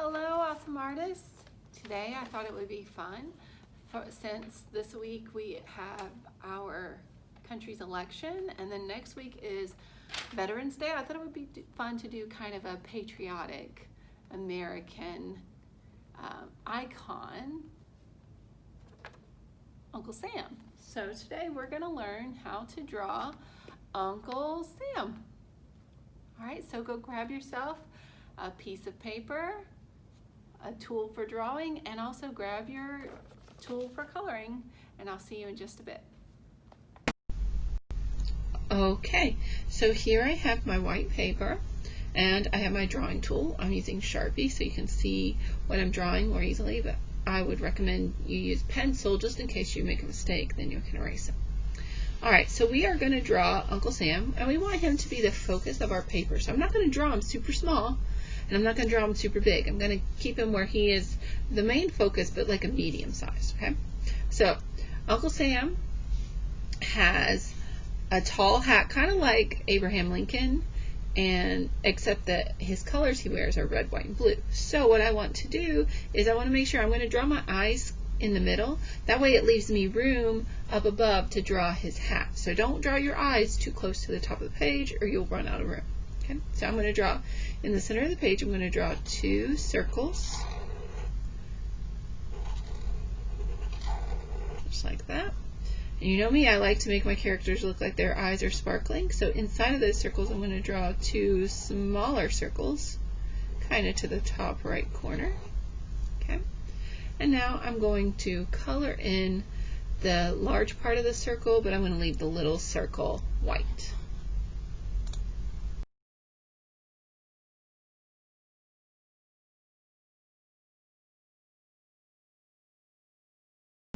Hello, awesome artists. Today I thought it would be fun since this week we have our country's election and then next week is Veterans Day. I thought it would be fun to do kind of a patriotic American icon, Uncle Sam. So today we're going to learn how to draw Uncle Sam. All right, so go grab yourself a piece of paper, a tool for drawing, and also grab your tool for coloring, and I'll see you in just a bit. Okay, so here I have my white paper and I have my drawing tool. I'm using Sharpie so you can see what I'm drawing more easily, but I would recommend you use pencil just in case you make a mistake, then you can erase it. Alright, so we are going to draw Uncle Sam, and we want him to be the focus of our paper. So I'm not going to draw him super small, and I'm not going to draw him super big. I'm going to keep him where he is the main focus, but like a medium size, okay? So Uncle Sam has a tall hat, kind of like Abraham Lincoln, and except that his colors he wears are red, white, and blue. So what I want to do is I want to make sure I'm going to draw my eyes in the middle. That way it leaves me room up above to draw his hat. So don't draw your eyes too close to the top of the page or you'll run out of room. Okay? So I'm going to draw in the center of the page, I'm going to draw 2 circles. Just like that. And you know me, I like to make my characters look like their eyes are sparkling. So inside of those circles I'm going to draw 2 smaller circles, kind of to the top right corner. Okay? And now I'm going to color in the large part of the circle, but I'm going to leave the little circle white.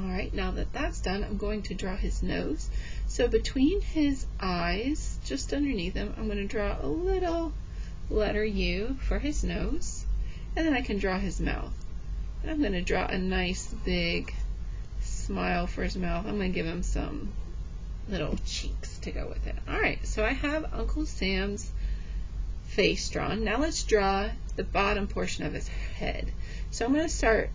Alright, now that that's done, I'm going to draw his nose. So between his eyes, just underneath him, I'm going to draw a little letter U for his nose, and then I can draw his mouth. And I'm going to draw a nice big smile for his mouth. I'm going to give him some little cheeks to go with it. Alright, so I have Uncle Sam's face drawn. Now let's draw the bottom portion of his head. So I'm going to start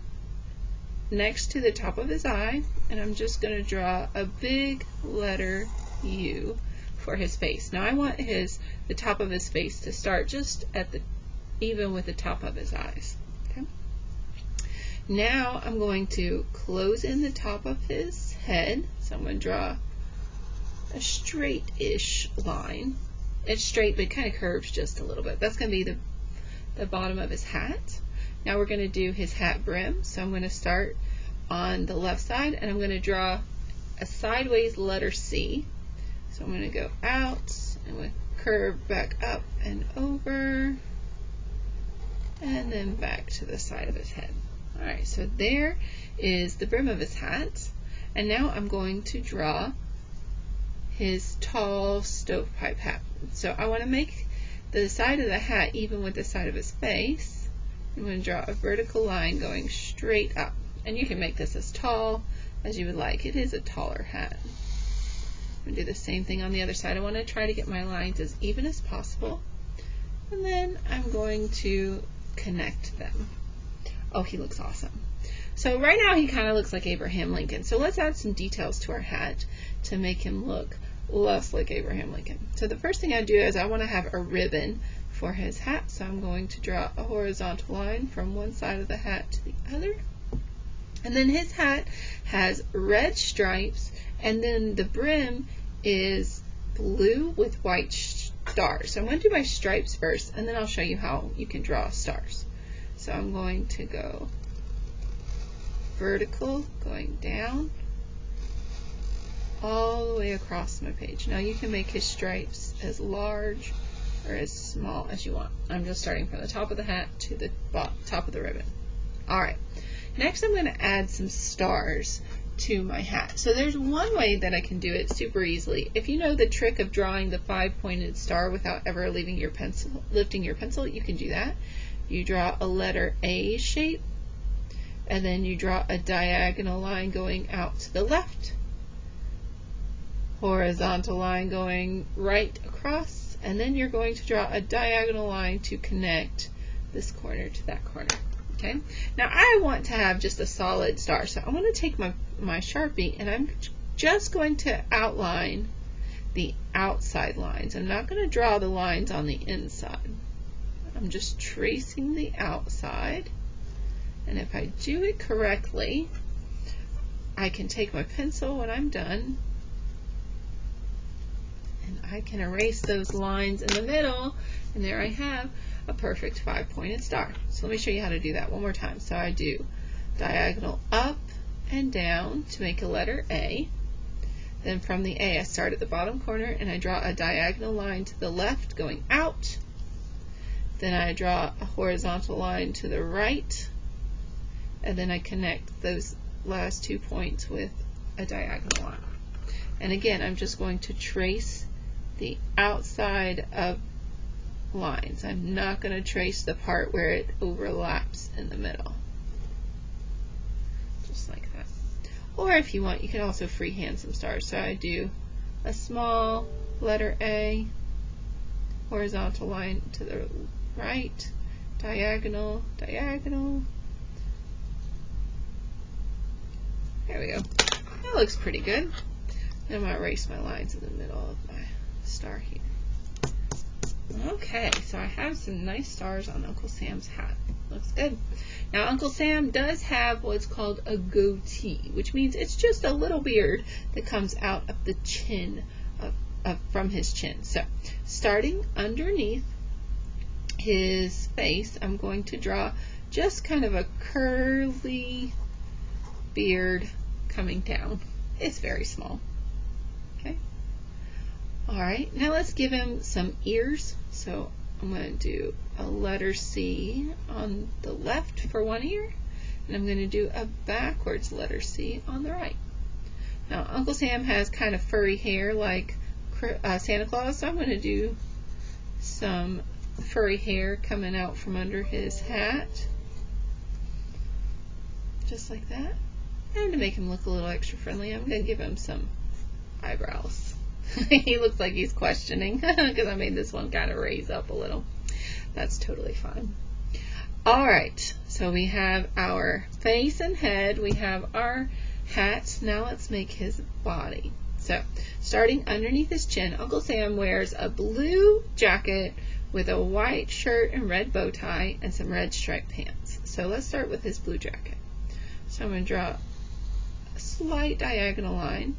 next to the top of his eye, and I'm just going to draw a big letter U for his face. Now I want the top of his face to start just at even with the top of his eyes. Okay? Now I'm going to close in the top of his head. So I'm going to draw a straight-ish line. It's straight, but it kind of curves just a little bit. That's going to be the bottom of his hat. Now we're going to do his hat brim. So I'm going to start on the left side, and I'm going to draw a sideways letter C. So I'm going to go out, and I'm going to curve back up and over, and then back to the side of his head. Alright, so there is the brim of his hat, and now I'm going to draw his tall stovepipe hat. So I want to make the side of the hat even with the side of his face. I'm going to draw a vertical line going straight up, and you can make this as tall as you would like. It is a taller hat. I'm going to do the same thing on the other side. I want to try to get my lines as even as possible, and then I'm going to connect them. Oh, he looks awesome. So right now he kind of looks like Abraham Lincoln. So let's add some details to our hat to make him look less like Abraham Lincoln. So the first thing I do is I want to have a ribbon for his hat. So I'm going to draw a horizontal line from one side of the hat to the other. And then his hat has red stripes, and then the brim is blue with white stars. So I'm going to do my stripes first, and then I'll show you how you can draw stars. So I'm going to go vertical, going down, all the way across my page. Now you can make his stripes as large or as small as you want. I'm just starting from the top of the hat to the top of the ribbon. Alright, next I'm going to add some stars to my hat. So there's one way that I can do it super easily. If you know the trick of drawing the 5-pointed star without ever lifting your pencil, you can do that. You draw a letter A shape, and then you draw a diagonal line going out to the left, horizontal line going right across, and then you're going to draw a diagonal line to connect this corner to that corner. Okay, now I want to have just a solid star, so I want to take my Sharpie and I'm just going to outline the outside lines. I'm not going to draw the lines on the inside. I'm just tracing the outside, and if I do it correctly, I can take my pencil when I'm done and I can erase those lines in the middle, and there I have a perfect 5-pointed star. So let me show you how to do that one more time. So I do diagonal up and down to make a letter A. Then from the A I start at the bottom corner and I draw a diagonal line to the left going out. Then I draw a horizontal line to the right, and then I connect those last 2 points with a diagonal line. And again, I'm just going to trace the outside of lines. I'm not going to trace the part where it overlaps in the middle. Just like that. Or if you want, you can also freehand some stars. So I do a small letter A, horizontal line to the right, diagonal, diagonal. There we go. That looks pretty good. I'm going to erase my lines in the middle of my star here. Okay, so I have some nice stars on Uncle Sam's hat. Looks good. Now Uncle Sam does have what's called a goatee, which means it's just a little beard that comes out of the chin, from his chin. So starting underneath his face, I'm going to draw just kind of a curly beard coming down. It's very small. Okay. Alright, now let's give him some ears. So I'm going to do a letter C on the left for one ear, and I'm going to do a backwards letter C on the right. Now Uncle Sam has kind of furry hair like Santa Claus, so I'm going to do some furry hair coming out from under his hat, just like that. And to make him look a little extra friendly, I'm going to give him some eyebrows. He looks like he's questioning because I made this one kind of raise up a little. That's totally fine. Alright, so we have our face and head, we have our hat. Now let's make his body. So starting underneath his chin, Uncle Sam wears a blue jacket with a white shirt and red bow tie and some red striped pants. So let's start with his blue jacket. So I'm going to draw a slight diagonal line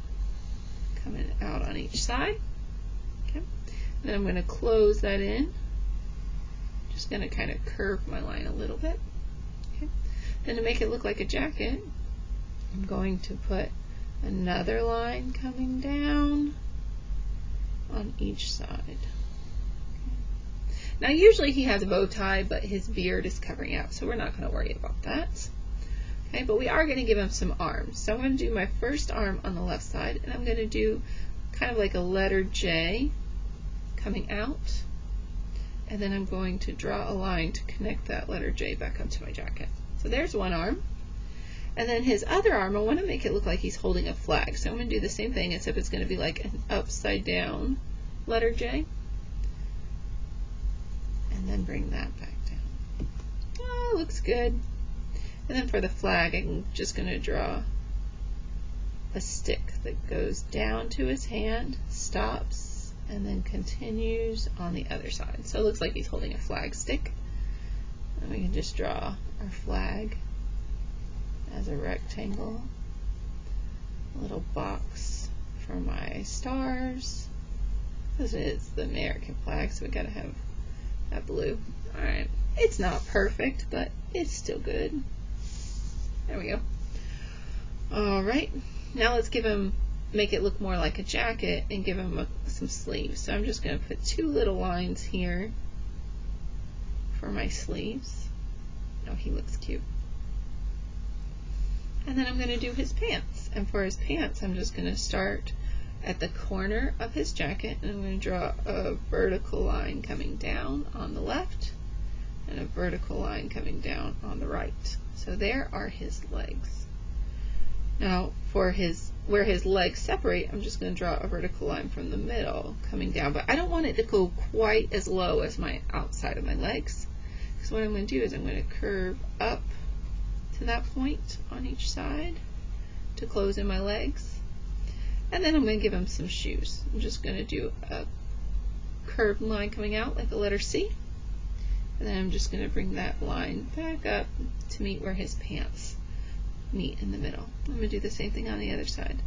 coming out on each side. Okay. Then I'm going to close that in. Just going to kind of curve my line a little bit. Okay. Then to make it look like a jacket, I'm going to put another line coming down on each side. Okay. Now usually he has a bow tie, but his beard is covering out, so we're not going to worry about that. Okay, but we are going to give him some arms. So I'm going to do my first arm on the left side, and I'm going to do kind of like a letter J coming out, and then I'm going to draw a line to connect that letter J back up to my jacket. So there's one arm. And then his other arm, I want to make it look like he's holding a flag. So I'm going to do the same thing, except it's going to be like an upside down letter J. And then bring that back down. Oh, looks good. And then for the flag, I'm just going to draw a stick that goes down to his hand, stops, and then continues on the other side. So it looks like he's holding a flag stick. And we can just draw our flag as a rectangle, a little box for my stars. This is the American flag, so we gotta have that blue. Alright, it's not perfect, but it's still good. There we go. Alright, now let's make it look more like a jacket and give him some sleeves. So I'm just going to put two little lines here for my sleeves. Oh, he looks cute. And then I'm going to do his pants. And for his pants, I'm just going to start at the corner of his jacket, and I'm going to draw a vertical line coming down on the left and a vertical line coming down on the right. So there are his legs. Now for where his legs separate, I'm just going to draw a vertical line from the middle coming down, but I don't want it to go quite as low as my outside of my legs. So what I'm going to do is I'm going to curve up to that point on each side to close in my legs. And then I'm going to give him some shoes. I'm just going to do a curved line coming out like a letter C. And then I'm just going to bring that line back up to meet where his pants meet in the middle. I'm going to do the same thing on the other side.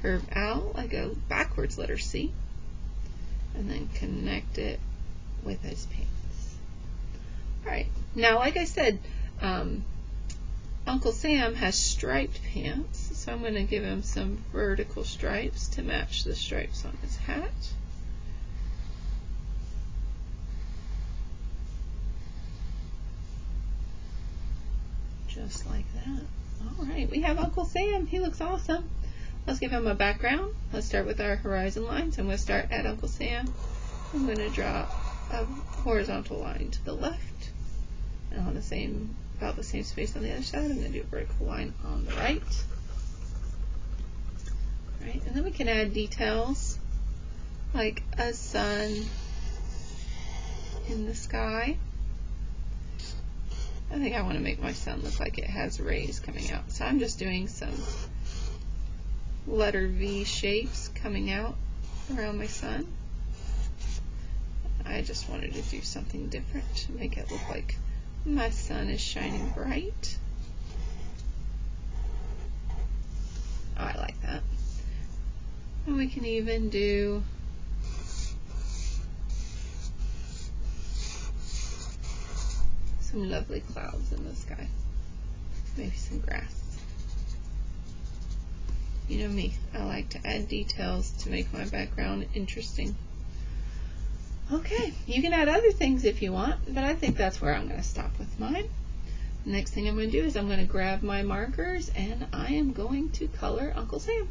Curve out like a backwards letter C. And then connect it with his pants. Alright, now like I said, Uncle Sam has striped pants, so I'm going to give him some vertical stripes to match the stripes on his hat. Just like that. Alright, we have Uncle Sam. He looks awesome. Let's give him a background. Let's start with our horizon lines. I'm going to start at Uncle Sam. I'm going to draw a horizontal line to the left. And on about the same space on the other side, I'm going to do a vertical line on the right. Right, and then we can add details like a sun in the sky. I think I want to make my sun look like it has rays coming out. So I'm just doing some letter V shapes coming out around my sun. I just wanted to do something different to make it look like my sun is shining bright. Oh, I like that. And we can even do some lovely clouds in the sky. Maybe some grass. You know me, I like to add details to make my background interesting. Okay, you can add other things if you want, but I think that's where I'm going to stop with mine. The next thing I'm going to do is I'm going to grab my markers and I am going to color Uncle Sam.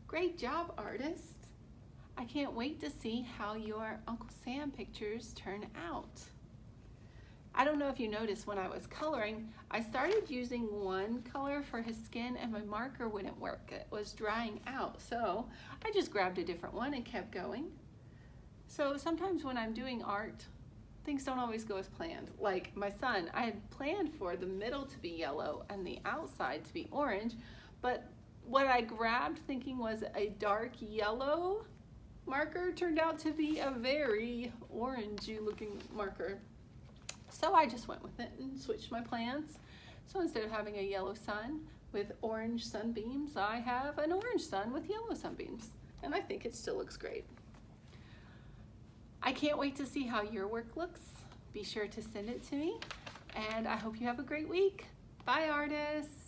Great job, artist! I can't wait to see how your Uncle Sam pictures turn out. I don't know if you noticed when I was coloring, I started using one color for his skin and my marker wouldn't work. It was drying out, so I just grabbed a different one and kept going. So sometimes when I'm doing art, things don't always go as planned. Like my son, I had planned for the middle to be yellow and the outside to be orange, but what I grabbed thinking was a dark yellow marker turned out to be a very orangey looking marker. So I just went with it and switched my plans. So instead of having a yellow sun with orange sunbeams, I have an orange sun with yellow sunbeams. And I think it still looks great. I can't wait to see how your work looks. Be sure to send it to me. And I hope you have a great week. Bye, artists.